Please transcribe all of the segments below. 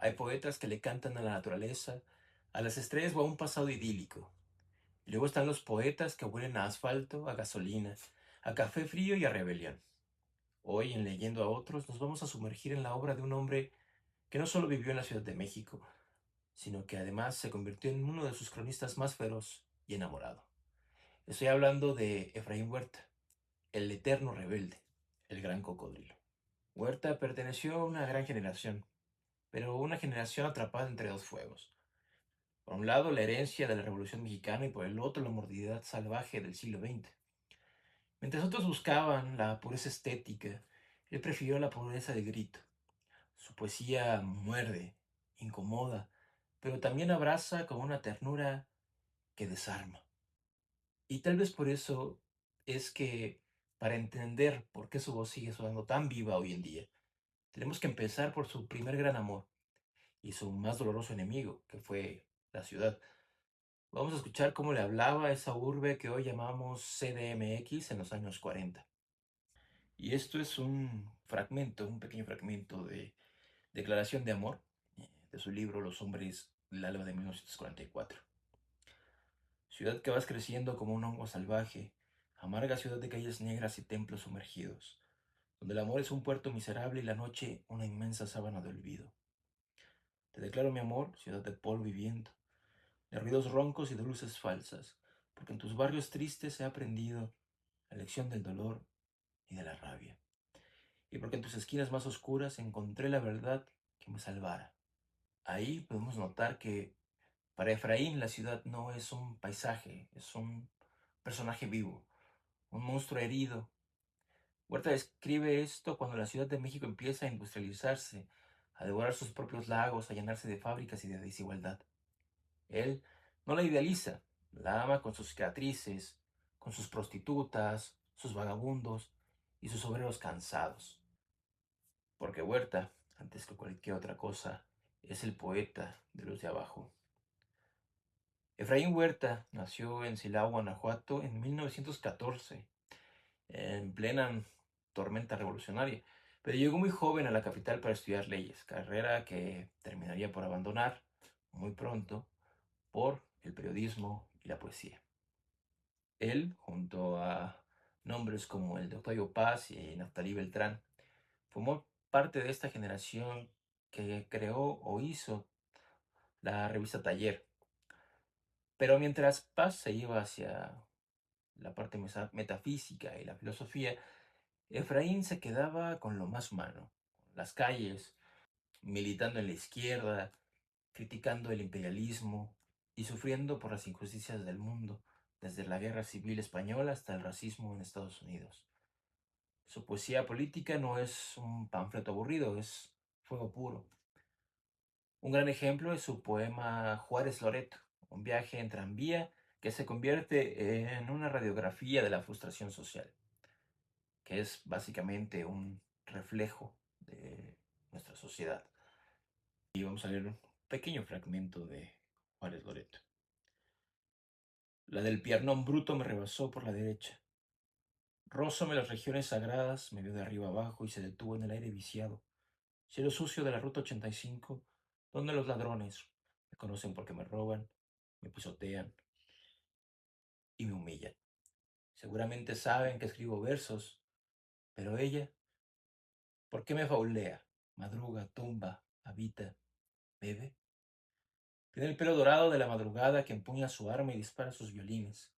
Hay poetas que le cantan a la naturaleza, a las estrellas o a un pasado idílico. Y luego están los poetas que huelen a asfalto, a gasolina, a café frío y a rebelión. Hoy, en Leyendo a Otros, nos vamos a sumergir en la obra de un hombre que no solo vivió en la Ciudad de México, sino que además se convirtió en uno de sus cronistas más feroz y enamorado. Estoy hablando de Efraín Huerta, el eterno rebelde, el gran cocodrilo. Huerta perteneció a una gran generación, pero una generación atrapada entre dos fuegos. Por un lado, la herencia de la Revolución Mexicana y por el otro, la mordidad salvaje del siglo XX. Mientras otros buscaban la pureza estética, él prefirió la pureza de grito. Su poesía muerde, incomoda, pero también abraza con una ternura que desarma. Y tal vez por eso es que, para entender por qué su voz sigue sonando tan viva hoy en día, tenemos que empezar por su primer gran amor y su más doloroso enemigo, que fue la ciudad. Vamos a escuchar cómo le hablaba a esa urbe que hoy llamamos CDMX en los años 40. Y esto es un fragmento, un pequeño fragmento de Declaración de Amor, de su libro Los hombres del alba de 1944. Ciudad que vas creciendo como un hongo salvaje, amarga ciudad de calles negras y templos sumergidos, donde el amor es un puerto miserable y la noche una inmensa sábana de olvido. Te declaro mi amor, ciudad de polvo y viento, de ruidos roncos y de luces falsas, porque en tus barrios tristes he aprendido la lección del dolor y de la rabia, y porque en tus esquinas más oscuras encontré la verdad que me salvara. Ahí podemos notar que para Efraín la ciudad no es un paisaje, es un personaje vivo, un monstruo herido. Huerta describe esto cuando la Ciudad de México empieza a industrializarse, a devorar sus propios lagos, a llenarse de fábricas y de desigualdad. Él no la idealiza, la ama con sus cicatrices, con sus prostitutas, sus vagabundos y sus obreros cansados. Porque Huerta, antes que cualquier otra cosa, es el poeta de los de abajo. Efraín Huerta nació en Silao, Guanajuato, en 1914, en plena tormenta revolucionaria, pero llegó muy joven a la capital para estudiar leyes, carrera que terminaría por abandonar muy pronto por el periodismo y la poesía. Él, junto a nombres como el de Octavio Paz y Naftalí Beltrán, formó parte de esta generación que creó o hizo la revista Taller. Pero mientras Paz se iba hacia la parte metafísica y la filosofía, Efraín se quedaba con lo más humano, con las calles, militando en la izquierda, criticando el imperialismo y sufriendo por las injusticias del mundo, desde la Guerra Civil Española hasta el racismo en Estados Unidos. Su poesía política no es un panfleto aburrido, es fuego puro. Un gran ejemplo es su poema Juárez Loreto, un viaje en tranvía que se convierte en una radiografía de la frustración social, que es básicamente un reflejo de nuestra sociedad. Y vamos a leer un pequeño fragmento de Juárez Loreto. La del piernón bruto me rebasó por la derecha. Rózame las regiones sagradas, me vio de arriba abajo y se detuvo en el aire viciado. Cielo sucio de la ruta 85, donde los ladrones me conocen porque me roban, me pisotean y me humillan. Seguramente saben que escribo versos, pero ella, ¿por qué me faulea? Madruga, tumba, habita, bebe. Tiene el pelo dorado de la madrugada que empuña su arma y dispara sus violines.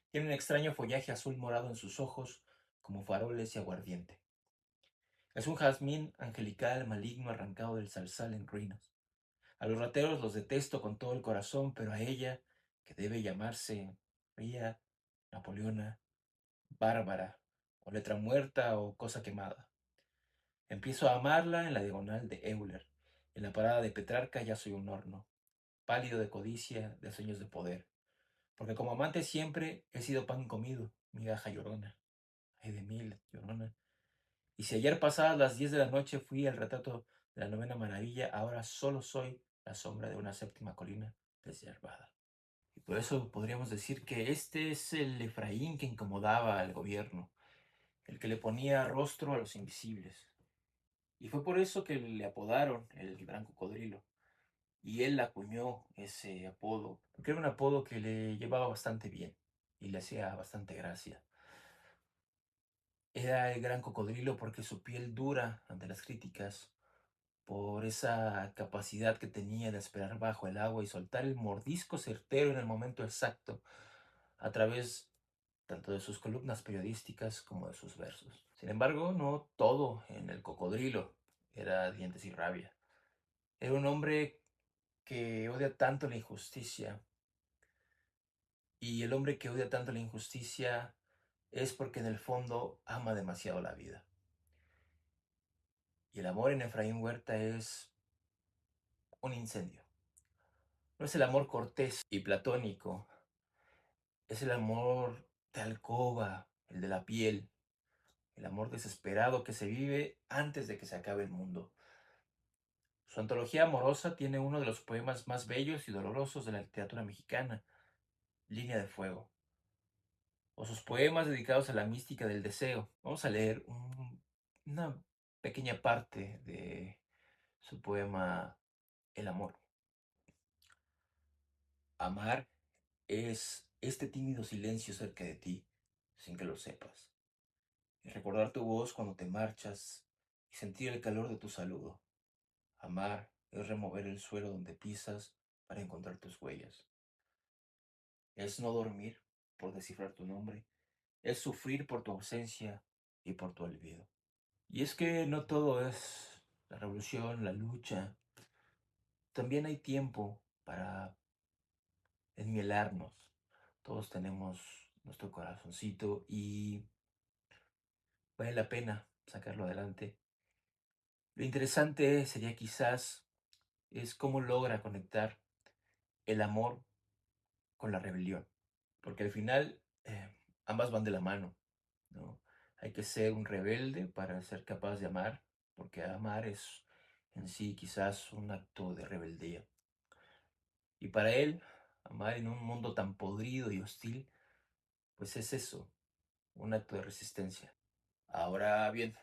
Tiene un extraño follaje azul morado en sus ojos, como faroles y aguardiente. Es un jazmín angelical maligno arrancado del zarzal en ruinas. A los rateros los detesto con todo el corazón, pero a ella, que debe llamarse fría, Napoleona, bárbara, o letra muerta o cosa quemada. Empiezo a amarla en la diagonal de Euler. En la parada de Petrarca ya soy un horno, pálido de codicia, de sueños de poder. Porque como amante siempre he sido pan comido, migaja llorona. Ay de mí, llorona. Y si ayer pasadas las 10 de la noche fui el retrato de la novena maravilla, ahora solo soy la sombra de una séptima colina deshierbada. Y por eso podríamos decir que este es el Efraín que incomodaba al gobierno, el que le ponía rostro a los invisibles. Y fue por eso que le apodaron el gran cocodrilo. Y él acuñó ese apodo, porque era un apodo que le llevaba bastante bien y le hacía bastante gracia. Era el gran cocodrilo porque su piel dura ante las críticas, por esa capacidad que tenía de esperar bajo el agua y soltar el mordisco certero en el momento exacto, a través tanto de sus columnas periodísticas como de sus versos. Sin embargo, no todo en el cocodrilo era dientes y rabia. Era un hombre que odia tanto la injusticia, y el hombre que odia tanto la injusticia es porque en el fondo ama demasiado la vida. Y el amor en Efraín Huerta es un incendio. No es el amor cortés y platónico, es el amor de alcoba, el de la piel, el amor desesperado que se vive antes de que se acabe el mundo. Su antología amorosa tiene uno de los poemas más bellos y dolorosos de la literatura mexicana, Línea de Fuego, o sus poemas dedicados a la mística del deseo. Vamos a leer una pequeña parte de su poema El amor. Amar es este tímido silencio cerca de ti, sin que lo sepas, y recordar tu voz cuando te marchas y sentir el calor de tu saludo. Amar es remover el suelo donde pisas para encontrar tus huellas. Es no dormir por descifrar tu nombre, es sufrir por tu ausencia y por tu olvido. Y es que no todo es la revolución, la lucha. También hay tiempo para enmielarnos. Todos tenemos nuestro corazoncito y vale la pena sacarlo adelante. Lo interesante sería quizás es cómo logra conectar el amor con la rebelión, porque al final ambas van de la mano, ¿no? Hay que ser un rebelde para ser capaz de amar, porque amar es en sí quizás un acto de rebeldía. Y para él, amar en un mundo tan podrido y hostil, pues es eso, un acto de resistencia. Ahora bien,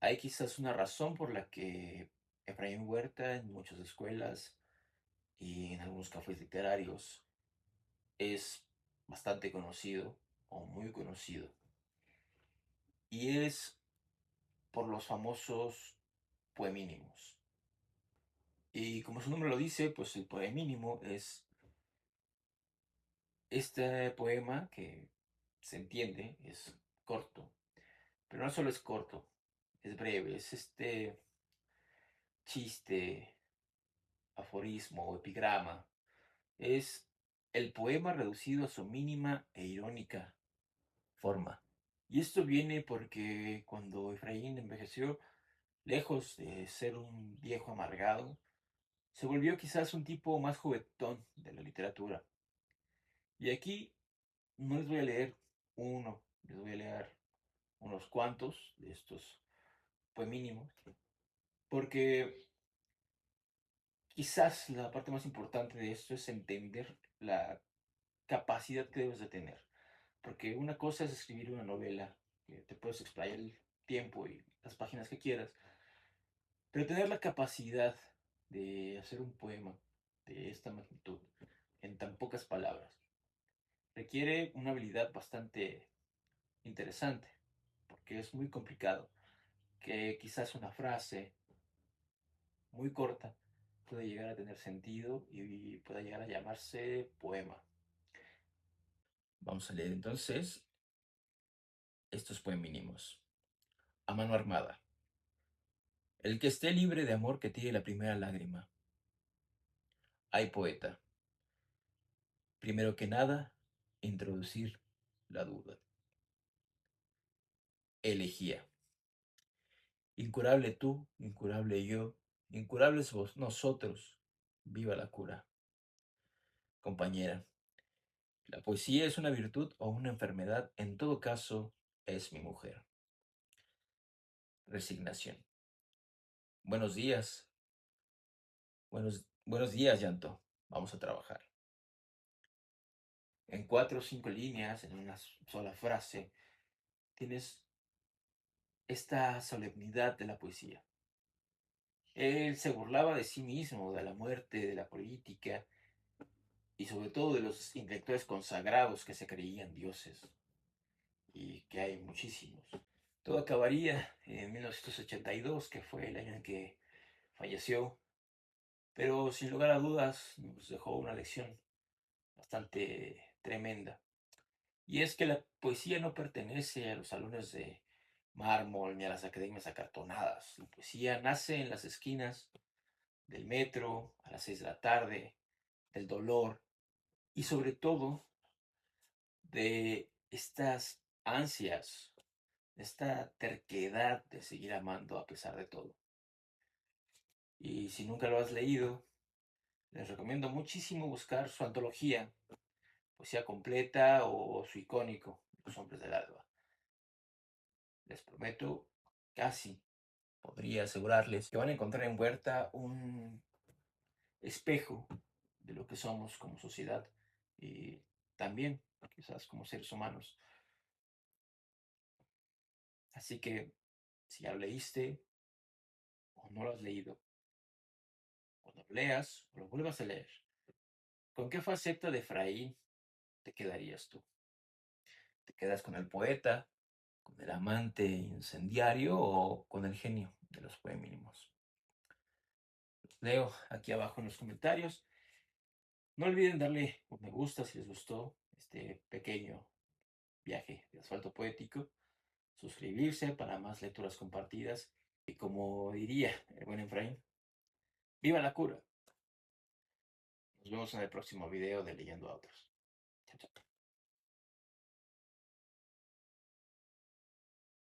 hay quizás una razón por la que Efraín Huerta en muchas escuelas y en algunos cafés literarios es bastante conocido o muy conocido. Y es por los famosos poemínimos. Y como su nombre lo dice, pues el poemínimo es este poema que se entiende, es corto, pero no solo es corto, es breve, es este chiste, aforismo o epigrama. Es el poema reducido a su mínima e irónica forma. Y esto viene porque cuando Efraín envejeció, lejos de ser un viejo amargado, se volvió quizás un tipo más juguetón de la literatura. Y aquí no les voy a leer uno, les voy a leer unos cuantos de estos poemínimos, porque quizás la parte más importante de esto es entender la capacidad que debes de tener. Porque una cosa es escribir una novela, que te puedes explayar el tiempo y las páginas que quieras, pero tener la capacidad de hacer un poema de esta magnitud en tan pocas palabras requiere una habilidad bastante interesante, porque es muy complicado que quizás una frase muy corta puede llegar a tener sentido y pueda llegar a llamarse poema. Vamos a leer entonces estos poemínimos. A mano armada. El que esté libre de amor que tire la primera lágrima. Ay, poeta. Primero que nada, introducir la duda. Elegía. Incurable tú, incurable yo, incurables vos, nosotros. Viva la cura. Compañera, la poesía es una virtud o una enfermedad, en todo caso, es mi mujer. Resignación. Buenos días. Buenos días, llanto. Vamos a trabajar. En 4 o 5 líneas, en una sola frase, tienes esta solemnidad de la poesía. Él se burlaba de sí mismo, de la muerte, de la política y sobre todo de los intelectuales consagrados que se creían dioses, y que hay muchísimos. Todo acabaría en 1982, que fue el año en que falleció, pero sin lugar a dudas nos dejó una lección bastante tremenda. Y es que la poesía no pertenece a los salones de mármol ni a las academias acartonadas. La poesía nace en las esquinas del metro, a las 6 de la tarde, del dolor y sobre todo de estas ansias, esta terquedad de seguir amando a pesar de todo. Y si nunca lo has leído, les recomiendo muchísimo buscar su antología, Poesía Completa o su icónico, Los Hombres del Alba. Les prometo, casi podría asegurarles que van a encontrar en Huerta un espejo de lo que somos como sociedad y también quizás como seres humanos. Así que si ya lo leíste o no lo has leído, cuando lo leas o lo vuelvas a leer, ¿con qué faceta de Efraín te quedarías tú? ¿Te quedas con el poeta, con el amante incendiario o con el genio de los poemínimos? Leo aquí abajo en los comentarios. No olviden darle un me gusta si les gustó este pequeño viaje de asfalto poético, suscribirse para más lecturas compartidas y como diría el buen Efraín, ¡viva la cura! Nos vemos en el próximo video de Leyendo a Otros. Chao, chao.